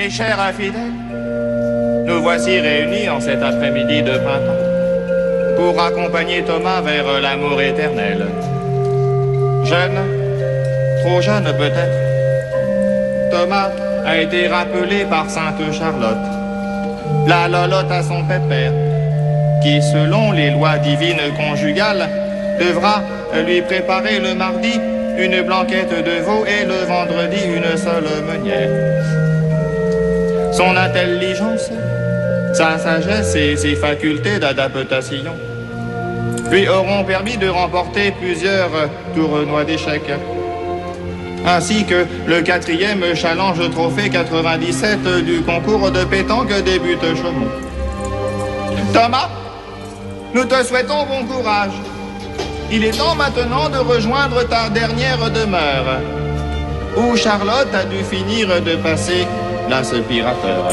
Mes chers infidèles, nous voici réunis en cet après-midi de printemps pour accompagner Thomas vers l'amour éternel. Jeune, trop jeune peut-être, Thomas a été rappelé par Sainte Charlotte, la lolotte à son pépère, qui selon les lois divines conjugales devra lui préparer le mardi une blanquette de veau et le vendredi une seule meunière. Son intelligence, sa sagesse et ses facultés d'adaptation lui auront permis de remporter plusieurs tournois d'échecs, ainsi que le 4e challenge trophée 97 du concours de pétanque des buts Chaumont. Thomas, nous te souhaitons bon courage. Il est temps maintenant de rejoindre ta dernière demeure, où Charlotte a dû finir de passer l'aspirateur.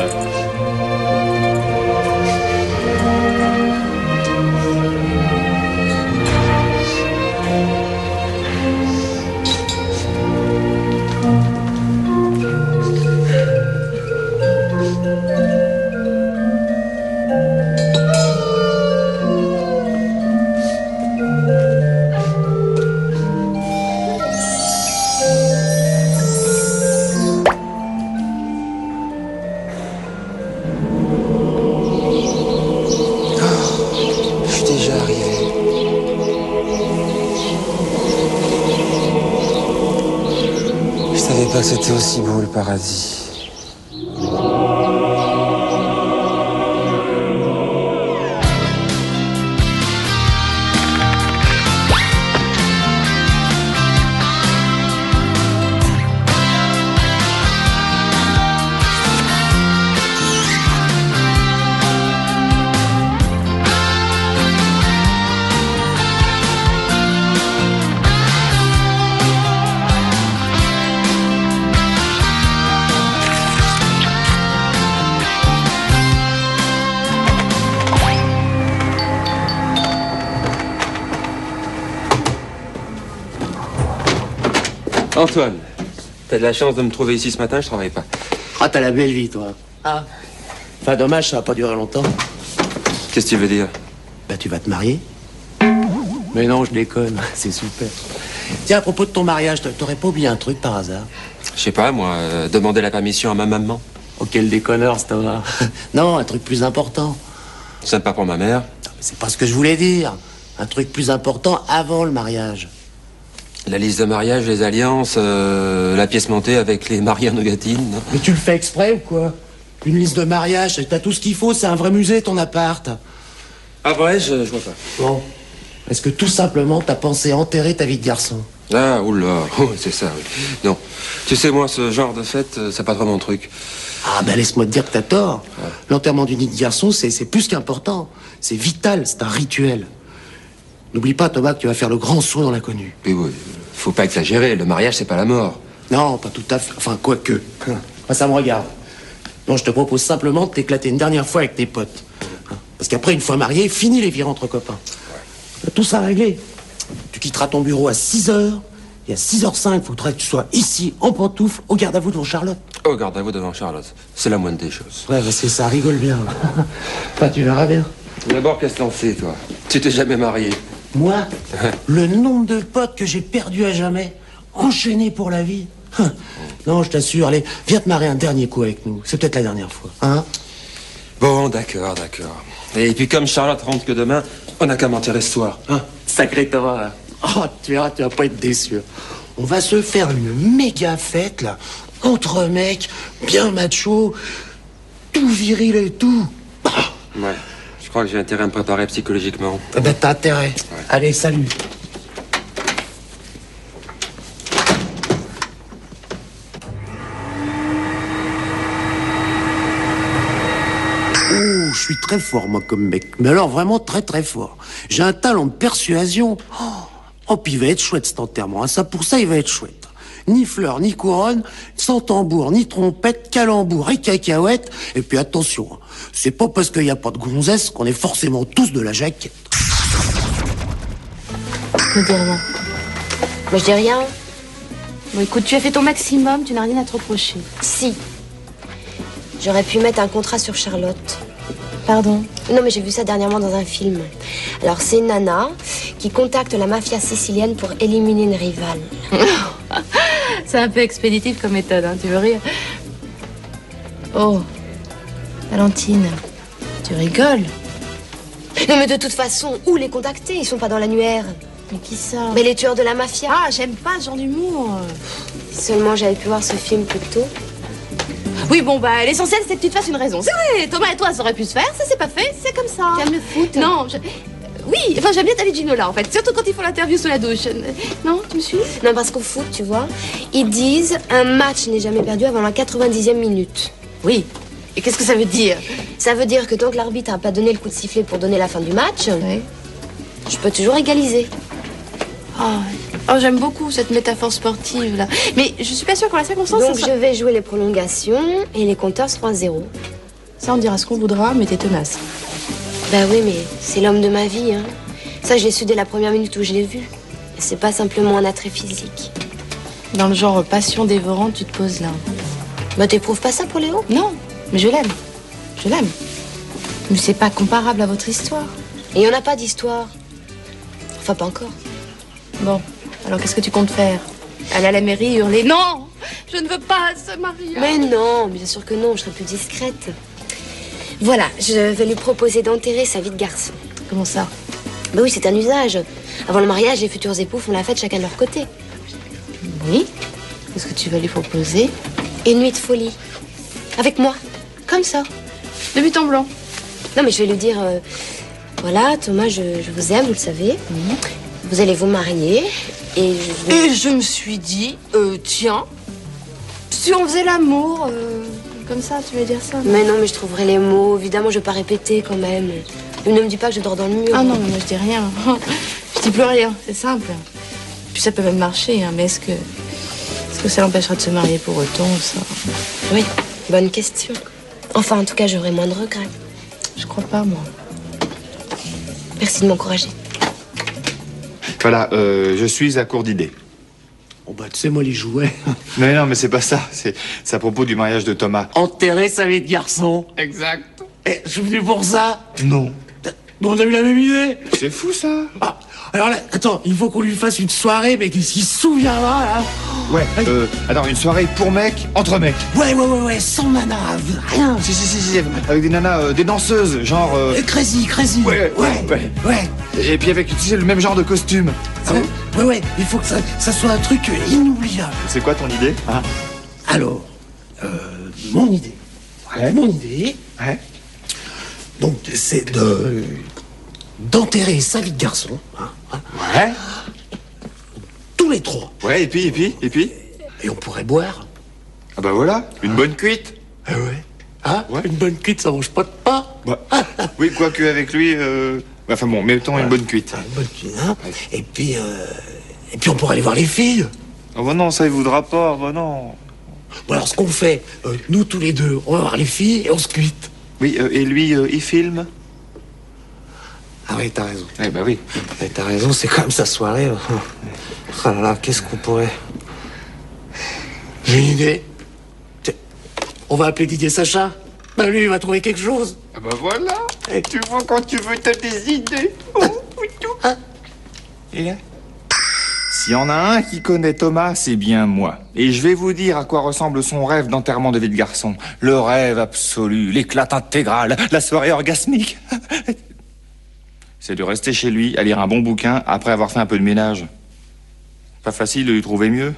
C'était aussi beau le paradis. Antoine, t'as de la chance de me trouver ici ce matin, je travaille pas. Ah, t'as la belle vie, toi. Ah. Enfin, dommage, ça va pas durer longtemps. Qu'est-ce que tu veux dire? Bah, tu vas te marier. Mais non, je déconne, c'est super. Tiens, à propos de ton mariage, t'aurais pas oublié un truc par hasard? Je sais pas, moi, demander la permission à ma maman. Oh, quel déconneur, ce Thomas. Non, un truc plus important. C'est pas pour ma mère. C'est pas ce que je voulais dire. Un truc plus important avant le mariage. La liste de mariage, les alliances, la pièce montée avec les mariés en nougatine, non? Mais tu le fais exprès ou quoi? Une liste de mariage, t'as tout ce qu'il faut, c'est un vrai musée, ton appart. Ah ouais, je vois pas. Bon. Est-ce que tout simplement t'as pensé enterrer ta vie de garçon? Ah, oula, oh, c'est ça, oui. Non. Tu sais, moi, ce genre de fête, c'est pas trop mon truc. Ah, ben laisse-moi te dire que t'as tort. Ouais. L'enterrement d'une vie de garçon, c'est plus qu'important. C'est vital, c'est un rituel. N'oublie pas, Thomas, que tu vas faire le grand saut dans l'inconnu. Mais oui, faut pas exagérer, le mariage, c'est pas la mort. Non, pas tout à fait. Enfin, quoique. Ça me regarde. Non, je te propose simplement de t'éclater une dernière fois avec tes potes. Parce qu'après, une fois marié, fini les virées entre copains. Ouais. Tout ça réglé. Tu quitteras ton bureau à 6h. Et à 6h05, il faudrait que tu sois ici, en pantoufles, au garde à vous devant Charlotte. Au garde à vous devant Charlotte. C'est la moindre des choses. Ouais, bah c'est ça, rigole bien. Enfin, tu verras bien. D'abord, qu'est-ce que t'en sais, toi? Tu t'es jamais marié. Moi, le nombre de potes que j'ai perdus à jamais, enchaînés pour la vie. Non, je t'assure, allez, viens te marier un dernier coup avec nous. C'est peut-être la dernière fois, hein? Bon, d'accord. Et puis comme Charlotte rentre que demain, on a qu'à m'enterrer ce soir, hein? Sacré Thomas, là. Oh, tu verras, tu vas pas être déçu. On va se faire une méga fête, là, entre mecs, bien macho, tout viril et tout. Ouais. Je crois que j'ai intérêt à me préparer psychologiquement. Eh ben, t'as intérêt. Ouais. Allez, salut. Oh, je suis très fort, moi, comme mec. Mais alors, vraiment très, très fort. J'ai un talent de persuasion. Oh, puis il va être chouette, cet enterrement. Hein. Ça, pour ça, il va être chouette. Ni fleurs, ni couronne, sans tambour, ni trompette, calembour et cacahuète. Et puis attention, hein, c'est pas parce qu'il n'y a pas de gonzesse qu'on est forcément tous de la jaquette. Ne dis rien. Moi, je dis rien. Bon, écoute, tu as fait ton maximum, tu n'as rien à te reprocher. Si. J'aurais pu mettre un contrat sur Charlotte. Pardon? Non, mais j'ai vu ça dernièrement dans un film. Alors, c'est une nana qui contacte la mafia sicilienne pour éliminer une rivale. C'est un peu expéditif comme méthode, hein, tu veux rire? Oh, Valentine, tu rigoles? Non, mais de toute façon, où les contacter? Ils sont pas dans l'annuaire. Mais qui ça? Mais les tueurs de la mafia. Ah, j'aime pas ce genre d'humour. Seulement j'avais pu voir ce film plus tôt. Oui, bon, bah, l'essentiel, c'est que tu te fasses une raison. C'est vrai, Thomas et toi, ça aurait pu se faire, ça s'est pas fait, c'est comme ça. T'aimes le foot? Non, oui, enfin, j'aime bien David Ginola, en fait. Surtout quand ils font l'interview sous la douche. Non, tu me suis? Non, parce qu'au foot, tu vois, ils disent un match n'est jamais perdu avant la 90e minute. Oui. Et qu'est-ce que ça veut dire? Ça veut dire que tant que l'arbitre n'a pas donné le coup de sifflet pour donner la fin du match, Oui. je peux toujours égaliser. Oh, j'aime beaucoup cette métaphore sportive, là. Mais je suis pas sûre qu'en la circonstance, Donc ça sera- je vais jouer les prolongations et les compteurs seront à 0. Ça, on dira ce qu'on voudra, mais t'es tenace. Bah oui, mais c'est l'homme de ma vie, hein. Ça, je l'ai su dès la première minute où je l'ai vu. Et c'est pas simplement un attrait physique. Dans le genre passion dévorante, tu te poses là. Bah t'éprouves pas ça pour Léo? Non, mais je l'aime. Je l'aime. Mais c'est pas comparable à votre histoire. Et il y en a pas d'histoire. Enfin, pas encore. Bon, alors qu'est-ce que tu comptes faire? Aller à la mairie hurler non, je ne veux pas ce mariage. Mais non, bien sûr que non, je serai plus discrète. Voilà, je vais lui proposer d'enterrer sa vie de garçon. Comment ça? Bah oui, c'est un usage. Avant le mariage, les futurs époux font la fête chacun de leur côté. Oui. Qu'est-ce que tu vas lui proposer? Et une nuit de folie. Avec moi. Comme ça. De but en blanc. Non, mais je vais lui dire... voilà, Thomas, je vous aime, vous le savez. Vous allez vous marier. Et je... Et je me suis dit, tiens, si on faisait l'amour, comme ça, tu veux dire ça? Mais non, mais je trouverai les mots. Évidemment, je vais pas répéter quand même. Mais ne me dis pas que je dors dans le mur. Ah non, mais moi je dis rien. Je dis plus rien, c'est simple. Puis ça peut même marcher, hein, mais est-ce que ça l'empêchera de se marier pour autant, ça? Oui, bonne question. Enfin, en tout cas, j'aurai moins de regrets. Je crois pas, moi. Merci de m'encourager. Voilà, je suis à court d'idées. Oh bah tu sais, moi les jouets. Non, mais c'est pas ça. C'est à propos du mariage de Thomas. Enterrer sa vie de garçon. Exact. Eh, je suis venu pour ça. Non. Bon, on a eu la même idée. C'est fou, ça. Ah, alors là, attends, il faut qu'on lui fasse une soirée, mais qu'il s'y souviendra, là. Ouais, alors une soirée pour mecs, entre mecs. Ouais, sans nana, rien. Si, avec des nanas, des danseuses, genre... Crazy. Ouais. Et puis avec, tu sais, le même genre de costume. Ouais, il faut que ça soit un truc inoubliable. C'est quoi ton idée, hein? Alors, mon idée. Ouais, mon idée. Ouais. Donc, c'est d'enterrer sa vie de garçon. Ouais. Tous les trois. Ouais, et puis Et on pourrait boire. Ah bah voilà, une bonne cuite. Ah ouais. Hein? Ouais. Une bonne cuite, ça mange pas de pain. Bah, oui, quoique avec lui... Enfin bon, mettons une bonne cuite. Une bonne cuite, hein. Et puis on pourrait aller voir les filles. Oh bah non, ça il voudra pas, bah non. Bon, alors, ce qu'on fait, nous tous les deux, on va voir les filles et on se cuite. Oui, et lui, il filme. Ah oui, t'as raison. Eh bah oui. Mais t'as raison, c'est quand même sa soirée. Ah là là, qu'est-ce qu'on pourrait... J'ai une idée. Tiens, on va appeler Didier Sacha. Ben lui, il va trouver quelque chose. Ah bah voilà. Eh. Tu vois, quand tu veux, t'as des idées. Oh, Hein? Et là? S'il y en a un qui connaît Thomas, c'est bien moi. Et je vais vous dire à quoi ressemble son rêve d'enterrement de vie de garçon. Le rêve absolu, l'éclate intégrale, la soirée orgasmique. C'est de rester chez lui, à lire un bon bouquin, après avoir fait un peu de ménage. Pas facile de lui trouver mieux.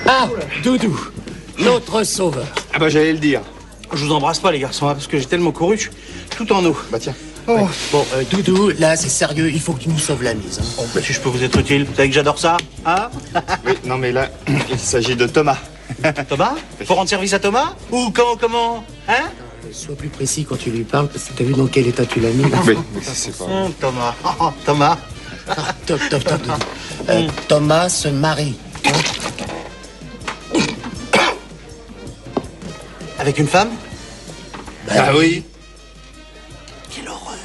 Ah, Doudou, notre sauveur. Ah bah j'allais le dire. Je vous embrasse pas les garçons, hein, parce que j'ai tellement couru, je suis tout en eau. Bah tiens. Ouais. Bon, Doudou, là, c'est sérieux, il faut que tu nous sauves la mise. Hein. Bon, bah, si je peux vous être utile, vous savez que j'adore ça, hein? Oui, non mais là, il s'agit de Thomas. Thomas? Faut rendre service à Thomas? Ou comment? Hein? Sois plus précis quand tu lui parles, parce que t'as vu dans quel état tu l'as mis. Là. Oui, mais c'est pas... Thomas. Oh, Thomas. Top, Doudou. Thomas se marie. Hein? Avec une femme? Ah oui. Quelle horreur.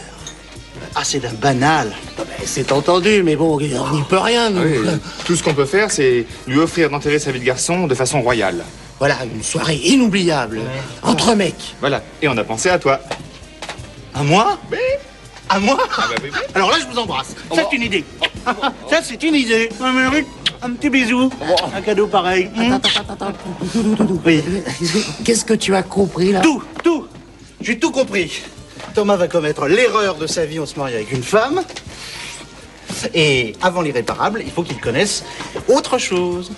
Ah, c'est d'un banal. Ah ben, c'est entendu, mais bon, on n'y peut rien, nous. Oui, tout ce qu'on peut faire, c'est lui offrir d'enterrer sa vie de garçon de façon royale. Voilà, une soirée inoubliable. Entre mecs. Voilà. Et on a pensé à toi. À moi? Oui. À moi? Ah bah oui, oui. Alors là, je vous embrasse. Ça, c'est une idée. Ça, c'est une idée. Un petit bisou. Un cadeau pareil. Attends. Oui. Qu'est-ce que tu as compris, là? Tout. J'ai tout compris. Thomas va commettre l'erreur de sa vie en se mariant avec une femme. Et avant l'irréparable, il faut qu'il connaisse autre chose.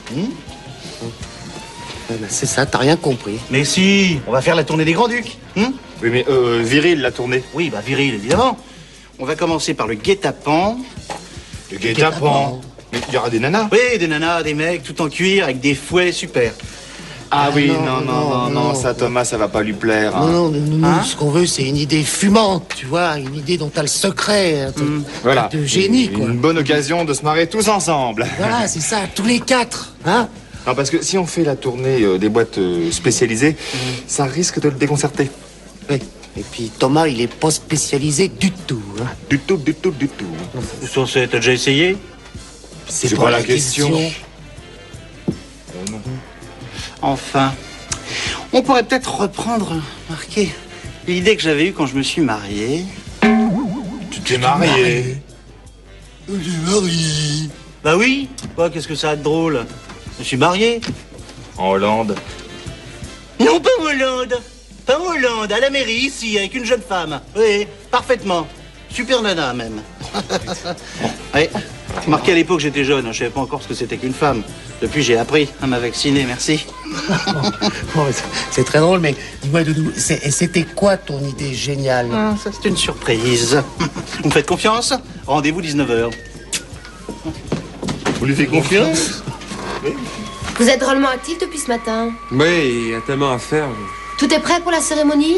C'est ça, t'as rien compris. Mais si, on va faire la tournée des Grands-Ducs. Oui, mais viril, la tournée. Oui, bah viril, évidemment. On va commencer par le guet-apens. Le guet-apens. Mais il y aura des nanas. Oui, des nanas, des mecs, tout en cuir, avec des fouets, super. Ah oui, non, ça, Thomas, ça va pas lui plaire. Hein. Non, Hein? ce qu'on veut, c'est une idée fumante, tu vois, une idée dont t'as le secret, Voilà. de génie, quoi. Une bonne occasion de se marrer tous ensemble. Voilà, c'est ça, tous les quatre, hein? Non, parce que si on fait la tournée des boîtes spécialisées, ça risque de le déconcerter. Oui. Et puis Thomas, il est pas spécialisé du tout, hein. Du tout. Sur ce, t'as déjà essayé? C'est pas la question. Enfin, on pourrait peut-être reprendre, marquer l'idée que j'avais eue quand je me suis marié. Tu t'es marié. Bah oui. Quoi, qu'est-ce que ça a de drôle? Je suis marié. En Hollande. Non, pas en Hollande. Pas en Hollande, à la mairie, ici, avec une jeune femme. Oui, parfaitement. Super nana, même. Oui. Marqué à l'époque, j'étais jeune, je savais pas encore ce que c'était qu'une femme. Depuis, j'ai appris à me vacciner, merci. Bon, c'est très drôle, mais dis-moi, Doudou, c'était quoi ton idée géniale? Ah, ça, c'est une surprise. Vous me faites confiance? Rendez-vous 19h. Vous lui faites confiance? Vous êtes drôlement actif depuis ce matin. Oui, il y a tellement à faire. Tout est prêt pour la cérémonie?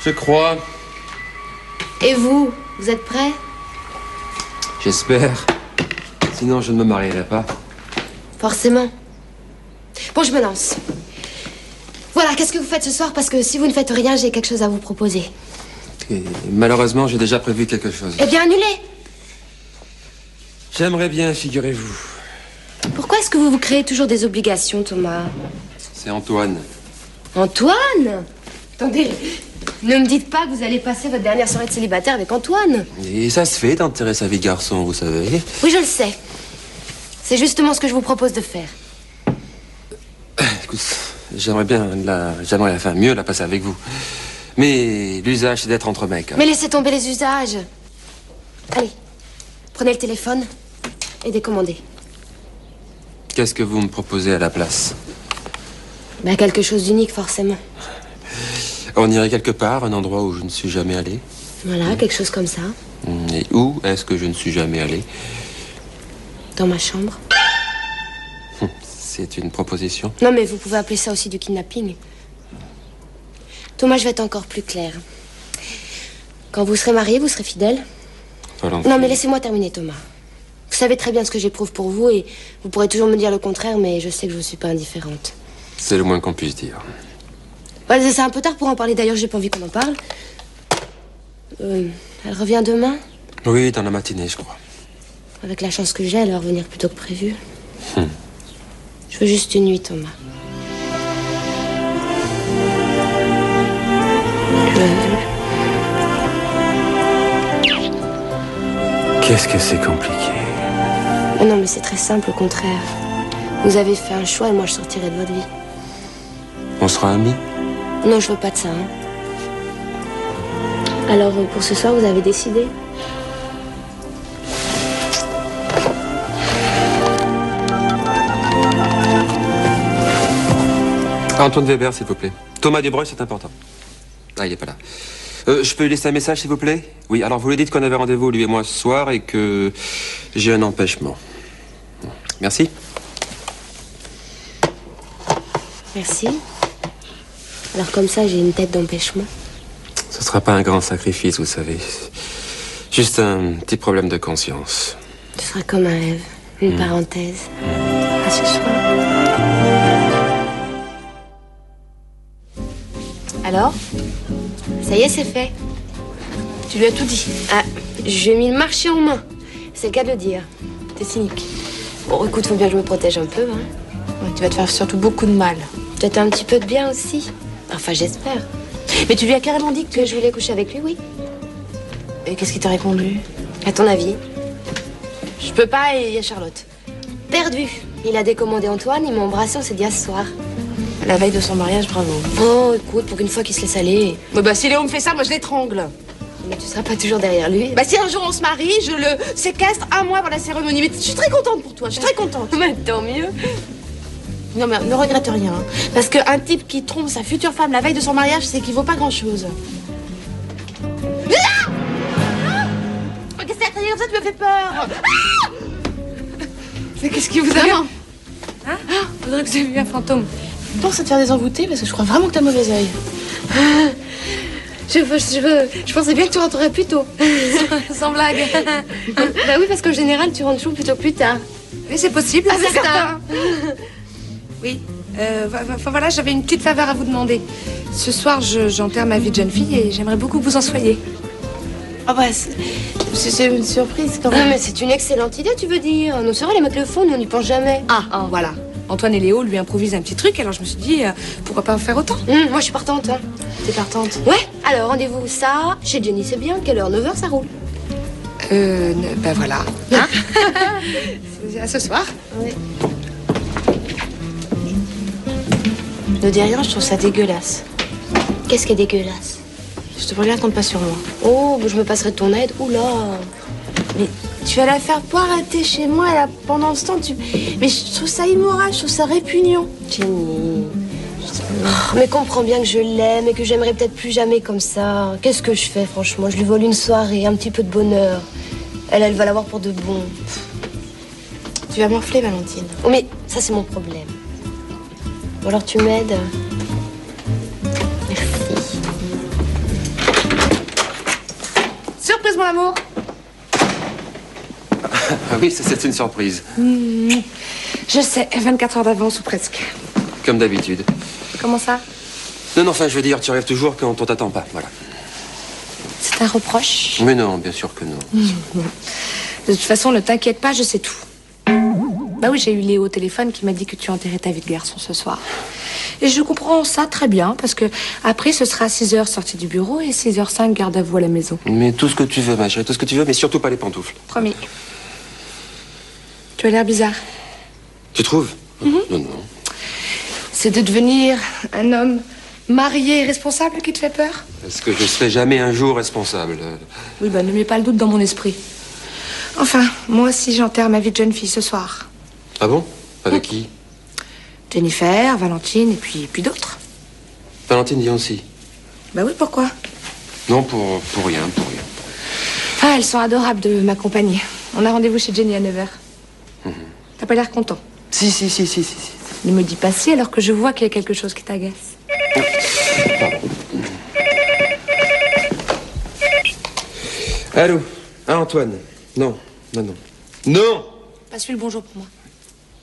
Je crois. Et vous êtes prêt? J'espère. Sinon, je ne me marierai pas. Forcément. Bon, je me lance. Voilà, qu'est-ce que vous faites ce soir? Parce que si vous ne faites rien, j'ai quelque chose à vous proposer. Et malheureusement, j'ai déjà prévu quelque chose. Eh bien, annulez. J'aimerais bien, figurez-vous. Pourquoi est-ce que vous vous créez toujours des obligations, Thomas? C'est Antoine. Antoine? Attendez, ne me dites pas que vous allez passer votre dernière soirée de célibataire avec Antoine. Et ça se fait d'enterrer sa vie de garçon, vous savez. Oui, je le sais. C'est justement ce que je vous propose de faire. Écoute, j'aimerais enfin mieux la passer avec vous. Mais l'usage, c'est d'être entre mecs. Hein. Mais laissez tomber les usages. Allez, prenez le téléphone et décommandez. Qu'est-ce que vous me proposez à la place? Ben, quelque chose d'unique, forcément. On irait quelque part, un endroit où je ne suis jamais allé. Voilà, quelque chose comme ça. Et où est-ce que je ne suis jamais allé? Dans ma chambre. C'est une proposition. Non, mais vous pouvez appeler ça aussi du kidnapping. Thomas, je vais être encore plus claire. Quand vous serez marié, vous serez fidèle? Volontiers. Non, mais laissez-moi terminer, Thomas. Vous savez très bien ce que j'éprouve pour vous et vous pourrez toujours me dire le contraire, mais je sais que je ne suis pas indifférente. C'est le moins qu'on puisse dire. Ouais, c'est un peu tard pour en parler, d'ailleurs, j'ai pas envie qu'on en parle. Elle revient demain? Oui, dans la matinée, je crois. Avec la chance que j'ai, elle va revenir plus tôt que prévu. Je veux juste une nuit, Thomas. Qu'est-ce que c'est compliqué. Oh non, mais c'est très simple, au contraire. Vous avez fait un choix et moi, je sortirai de votre vie. On sera amis? Non, je veux pas de ça, hein. Alors, pour ce soir, vous avez décidé? Antoine Weber, s'il vous plaît. Thomas Desbreuil, c'est important. Ah, il est pas là. Je peux lui laisser un message, s'il vous plaît? Oui, alors vous lui dites qu'on avait rendez-vous, lui et moi, ce soir, et que j'ai un empêchement. Merci. Merci. Alors, comme ça, j'ai une tête d'empêchement. Ce sera pas un grand sacrifice, vous savez. Juste un petit problème de conscience. Ce sera comme un rêve, une parenthèse. À ce soir. Alors? Ça y est, c'est fait. Tu lui as tout dit? Ah, je lui ai mis le marché en main. C'est le cas de le dire. T'es cynique. Bon, écoute, faut bien que je me protège un peu, hein. Ouais, tu vas te faire surtout beaucoup de mal. Peut-être un petit peu de bien aussi. Enfin, j'espère. Mais tu lui as carrément dit Que je voulais coucher avec lui, oui. Et qu'est-ce qui t'a répondu? À ton avis? Je peux pas et il y a Charlotte. Perdu. Il a décommandé Antoine, il m'a embrassé, on s'est dit à ce soir. La veille de son mariage, bravo. Oh, écoute, pour une fois qu'il se laisse aller. Bah si Léo me fait ça, moi je l'étrangle. Mais tu seras pas toujours derrière lui. Bah si un jour on se marie, je le séquestre un mois avant la cérémonie. Mais je suis très contente pour toi, je suis très contente. Mais tant mieux. Non mais ne regrette rien. Hein. Parce qu'un type qui trompe sa future femme la veille de son mariage, c'est qu'il vaut pas grand-chose. Là! Qu'est-ce que t'as dit comme ça? Tu me fais peur. Ah! Mais qu'est-ce qui vous arrive? Hein? On dirait que j'ai vu un fantôme. Pense à te faire désenvoûter parce que je crois vraiment que t'as mauvais œil. Je pensais bien que tu rentrerais plus tôt. Sans blague. Bah oui, parce qu'en général, tu rentres toujours plutôt plus tard. Oui, c'est possible. Ah, c'est certain. Oui. Enfin voilà, j'avais une petite faveur à vous demander. Ce soir, j'enterre ma vie de jeune fille et j'aimerais beaucoup que vous en soyez. Ah bah, c'est une surprise quand même. Non, mais c'est une excellente idée, tu veux dire. Nos sœurs, elles mettent le fond, nous, on n'y pense jamais. Ah, voilà. Antoine et Léo lui improvisent un petit truc, alors je me suis dit, pourquoi pas en faire autant? Moi, je suis partante. Hein. T'es partante? Ouais. Alors, rendez-vous ça. Chez Jenny, c'est bien. Quelle heure? 9h, ça roule. Ben voilà. Hein? À ce soir. Ouais. Ne dis rien, je trouve ça dégueulasse. Qu'est-ce qui est dégueulasse? Je te regarde, compte pas sur moi. Oh, je me passerai de ton aide. Oula. Mais tu vas la faire poireter chez moi et là, pendant ce temps, Mais je trouve ça immoral, je trouve ça répugnant. Jenny. Oh, mais comprends bien que je l'aime et que j'aimerais peut-être plus jamais comme ça. Qu'est-ce que je fais, franchement? Je lui vole une soirée, un petit peu de bonheur. Elle va l'avoir pour de bon. Tu vas m'enfler, Valentine. Oh, mais ça, c'est mon problème. Ou alors tu m'aides? Merci. Surprise, mon amour. Ah oui, c'est une surprise. Je sais, 24 heures d'avance ou presque. Comme d'habitude. Comment ça? Non, enfin, je veux dire, tu rêves toujours quand on t'attend pas, voilà. C'est un reproche? Mais non, bien sûr que non. De toute façon, ne t'inquiète pas, je sais tout. Bah oui, j'ai eu Léo au téléphone qui m'a dit que tu enterrais ta vie de garçon ce soir. Et je comprends ça très bien, parce que après, ce sera 6h sortie du bureau et 6h05 garde à vous à la maison. Mais tout ce que tu veux, ma chérie, tout ce que tu veux, mais surtout pas les pantoufles. Promis. Tu as l'air bizarre. Tu trouves? Non, non. C'est de devenir un homme marié et responsable qui te fait peur? Est-ce que je serai jamais un jour responsable? Oui, bah ne mets pas le doute dans mon esprit. Enfin, moi aussi, j'enterre ma vie de jeune fille ce soir. Ah bon? Avec qui? Jennifer, Valentine et puis d'autres. Valentine vient aussi. Bah oui, pourquoi? Non, pour rien, pour rien. Ah, elles sont adorables de m'accompagner. On a rendez-vous chez Jenny à 9h. T'as pas l'air content? Si. Ne me dis pas si alors que je vois qu'il y a quelque chose qui t'agace. Allô? Ah, Antoine? Non. Non! Passe-lui le bonjour pour moi.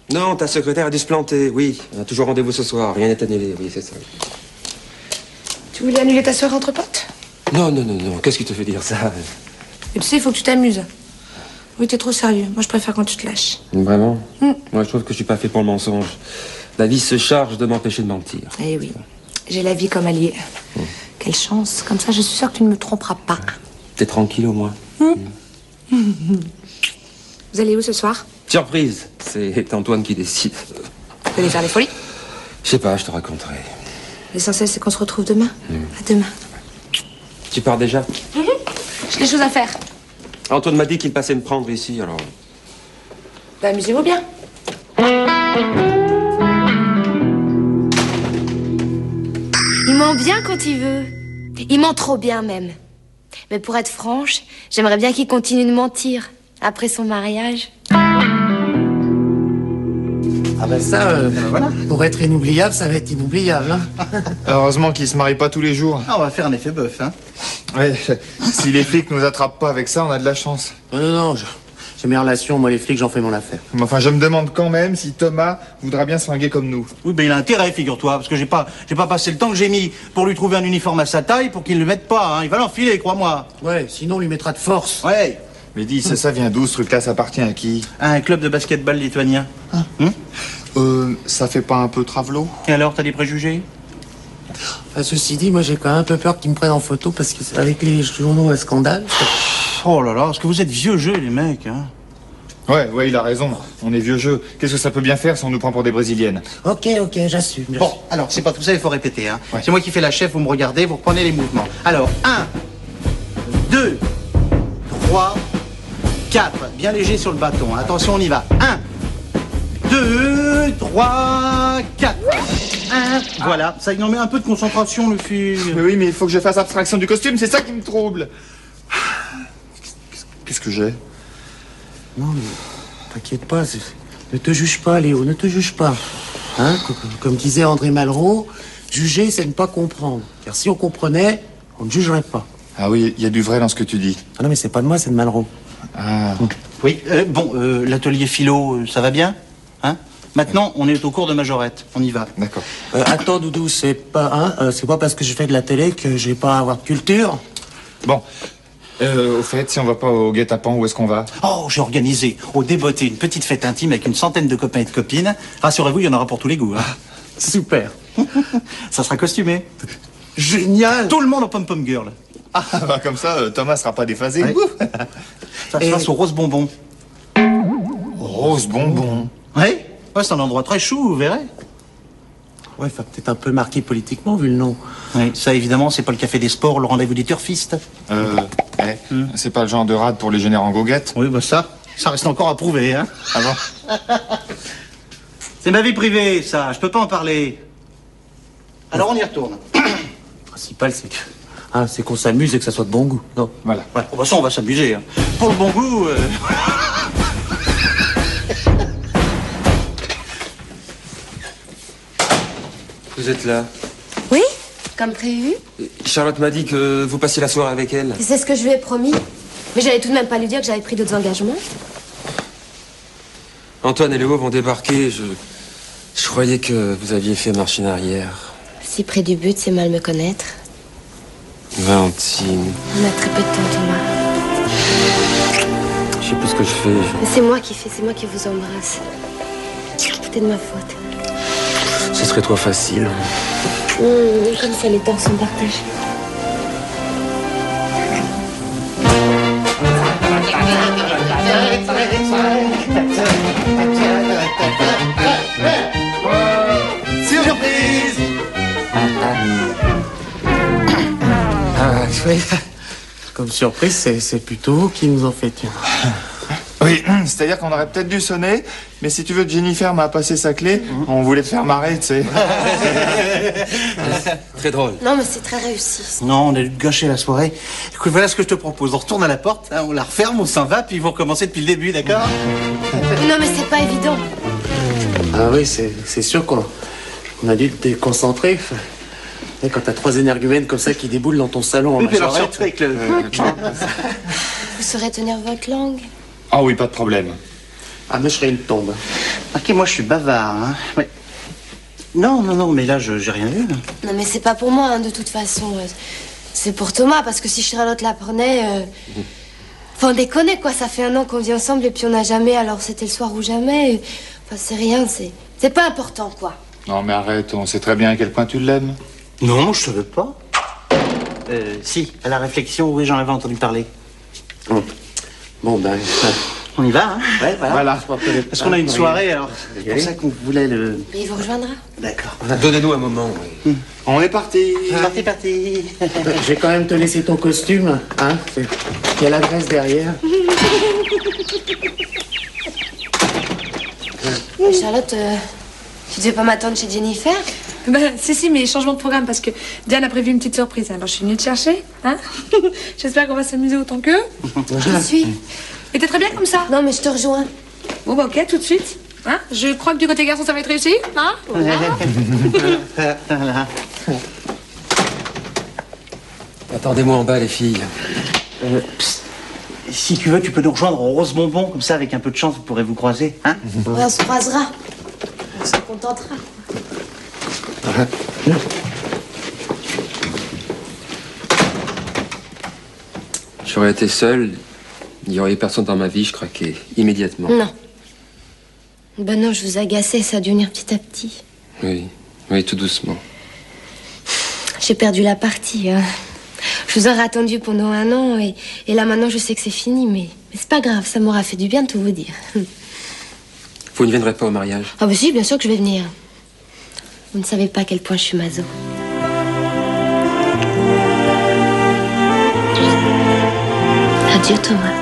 Non, ta secrétaire a dû se planter, oui. On a toujours rendez-vous ce soir, rien n'est annulé, oui, c'est ça. Tu voulais annuler ta soirée entre potes? Non, qu'est-ce qui te fait dire ça? Et tu sais, il faut que tu t'amuses. Oui, t'es trop sérieux. Moi, je préfère quand tu te lâches. Vraiment? Moi, je trouve que je suis pas fait pour le mensonge. La vie se charge de m'empêcher de mentir. Eh oui, j'ai la vie comme alliée. Quelle chance. Comme ça, je suis sûre que tu ne me tromperas pas. T'es tranquille au moins. Vous allez où ce soir? Surprise, c'est Antoine qui décide. Vous allez faire des folies? Je sais pas, je te raconterai. L'essentiel, c'est qu'on se retrouve demain. À demain. Tu pars déjà? J'ai des choses à faire. Antoine m'a dit qu'il passait me prendre ici, alors... Bah, amusez-vous bien. Il ment bien quand il veut. Il ment trop bien, même. Mais pour être franche, j'aimerais bien qu'il continue de mentir après son mariage. Ah ben ça, voilà. Pour être inoubliable, ça va être inoubliable. Hein. Heureusement qu'ils se marient pas tous les jours. Ah, on va faire un effet bœuf, hein. Ouais, si les flics nous attrapent pas avec ça, on a de la chance. Non, j'ai mes relations, moi les flics, j'en fais mon affaire. Mais enfin, je me demande quand même si Thomas voudra bien se fringuer comme nous. Oui, ben il a intérêt, figure-toi, parce que j'ai pas passé le temps que j'ai mis pour lui trouver un uniforme à sa taille pour qu'il le mette pas, hein. Il va l'enfiler, crois-moi. Ouais, sinon on lui mettra de force. Ouais. Mais dis, ça vient d'où ce truc-là? Ça appartient à qui? Un club de basketball lituanien. Ça fait pas un peu travelot? Et alors, t'as des préjugés? Enfin, ceci dit, moi j'ai quand même un peu peur qu'ils me prennent en photo parce que avec les journaux à scandale. Oh là là, est-ce que vous êtes vieux jeu, les mecs, hein? Ouais, il a raison. On est vieux jeu. Qu'est-ce que ça peut bien faire si on nous prend pour des Brésiliennes? Ok, j'assume. Bon, alors, c'est pas tout ça, il faut répéter, hein. Ouais. C'est moi qui fais la chef, vous me regardez, vous reprenez les mouvements. Alors, 1, 2, 3, 4. Bien léger sur le bâton, hein. Attention, on y va. 1, 2, 3, 4. 1, voilà. Ça, il en met un peu de concentration, le fil. Mais oui, mais il faut que je fasse abstraction du costume, c'est ça qui me trouble. Qu'est-ce que j'ai? Non, mais t'inquiète pas, ne te juge pas, Léo, ne te juge pas. Hein, comme disait André Malraux, juger, c'est ne pas comprendre. Car si on comprenait, on ne jugerait pas. Ah oui, il y a du vrai dans ce que tu dis. Ah non, mais c'est pas de moi, c'est de Malraux. Ah. Oui, l'atelier philo, ça va bien? Hein? Maintenant, on est au cours de majorette. On y va. D'accord. Attends, Doudou, c'est pas parce que je fais de la télé que je vais pas avoir de culture. Bon. Au fait, si on va pas au guet-apens, où est-ce qu'on va? Oh, j'ai organisé au Débeauté une petite fête intime avec une centaine de copains et de copines. Rassurez-vous, il y en aura pour tous les goûts. Hein. Super. Ça sera costumé. Génial. Tout le monde en pom-pom girl. Ah, bah comme ça, Thomas sera pas déphasé. Ouais. Ça se passe au Rose Bonbon. Rose bonbon. Oui, c'est un endroit très chou, vous verrez. Ouais, enfin, peut-être un peu marqué politiquement, vu le nom. Oui, ça évidemment, c'est pas le café des sports, le rendez-vous des turfistes. C'est pas le genre de rade pour les génères en goguette? Oui, bah ça reste encore à prouver, hein. Ah bon? C'est ma vie privée, ça, je peux pas en parler. Alors on y retourne. Le principal, c'est qu'on s'amuse et que ça soit de bon goût. Non. Voilà. Ouais, bon, bah ça, on va s'amuser. Hein. Pour le bon goût... Vous êtes là. Oui, comme prévu. Charlotte m'a dit que vous passiez la soirée avec elle. C'est ce que je lui ai promis. Mais j'allais tout de même pas lui dire que j'avais pris d'autres engagements. Antoine et Léo vont débarquer. Je croyais que vous aviez fait marche en arrière. Si près du but, c'est mal me connaître. Valentine. On a très peu de temps, Thomas. Je sais plus ce que je fais. Mais c'est moi qui vous embrasse. Tout est de ma faute. Ce serait trop facile. Comme ça, les torts sont partagés. Surprise! Oui. Comme surprise, c'est plutôt vous qui nous en faites une. Oui, c'est-à-dire qu'on aurait peut-être dû sonner, mais si tu veux, Jennifer m'a passé sa clé, on voulait te faire marrer, tu sais. Très drôle. Non, mais c'est très réussi. Non, on a dû gâcher la soirée. Écoute, voilà ce que je te propose. On retourne à la porte, hein, on la referme, on s'en va, puis vous recommencez depuis le début, d'accord? Non, mais c'est pas évident. Ah oui, c'est sûr qu'on a dû te déconcentrer. Enfin, et quand t'as 3 énergumènes comme ça qui déboulent dans ton salon en Oui, puis alors majorette. surtout avec le... Vous saurez tenir votre langue. Ah oui, pas de problème. Ah, mais je serais une tombe. Ok, moi je suis bavard, hein. Mais... Non, mais là, j'ai rien vu. Là. Non, mais c'est pas pour moi, hein, de toute façon. C'est pour Thomas, parce que si Charlotte l'apprenait... Enfin, on déconne, quoi. Ça fait 1 an qu'on vit ensemble et puis on n'a jamais... Alors, c'était le soir ou jamais. Enfin, c'est rien, c'est pas important, quoi. Non, mais arrête, on sait très bien à quel point tu l'aimes. Non, je savais pas. Si, à la réflexion, oui, j'en avais entendu parler. Bon, ben... On y va, hein? Ouais, voilà. Parce qu'on a une soirée, alors c'est pour ça qu'on voulait le... Mais il vous rejoindra. D'accord. Donnez-nous un moment. Oui. On est parti. Parti. Je vais quand même te laisser ton costume, hein. Il y a l'adresse derrière. Charlotte, tu devais pas m'attendre chez Jennifer? Ben, si, mais changement de programme parce que Diane a prévu une petite surprise. Alors, je suis venue te chercher, hein. J'espère qu'on va s'amuser autant qu'eux. Je suis. Et t'es très bien comme ça. Non, mais je te rejoins. Bon, bah, ok, tout de suite. Hein, je crois que du côté garçon, ça va être réussi, hein. Voilà. Voilà. Attendez-moi en bas, les filles. Psst. Si tu veux, tu peux nous rejoindre au Rose Bonbon, comme ça, avec un peu de chance, vous pourrez vous croiser, hein? Ouais, on se croisera. On se contentera. J'aurais été seul, il y aurait personne dans ma vie, je craquais immédiatement. Non. Ben non, je vous agaçais, ça va devenir petit à petit. Oui, oui, tout doucement. J'ai perdu la partie, hein. Je vous aurais attendu pendant 1 an et là maintenant je sais que c'est fini, mais c'est pas grave, ça m'aura fait du bien de tout vous dire. Vous ne viendrez pas au mariage? Ah bah si, bien sûr que je vais venir. Vous ne savez pas à quel point je suis maso. Adieu Thomas.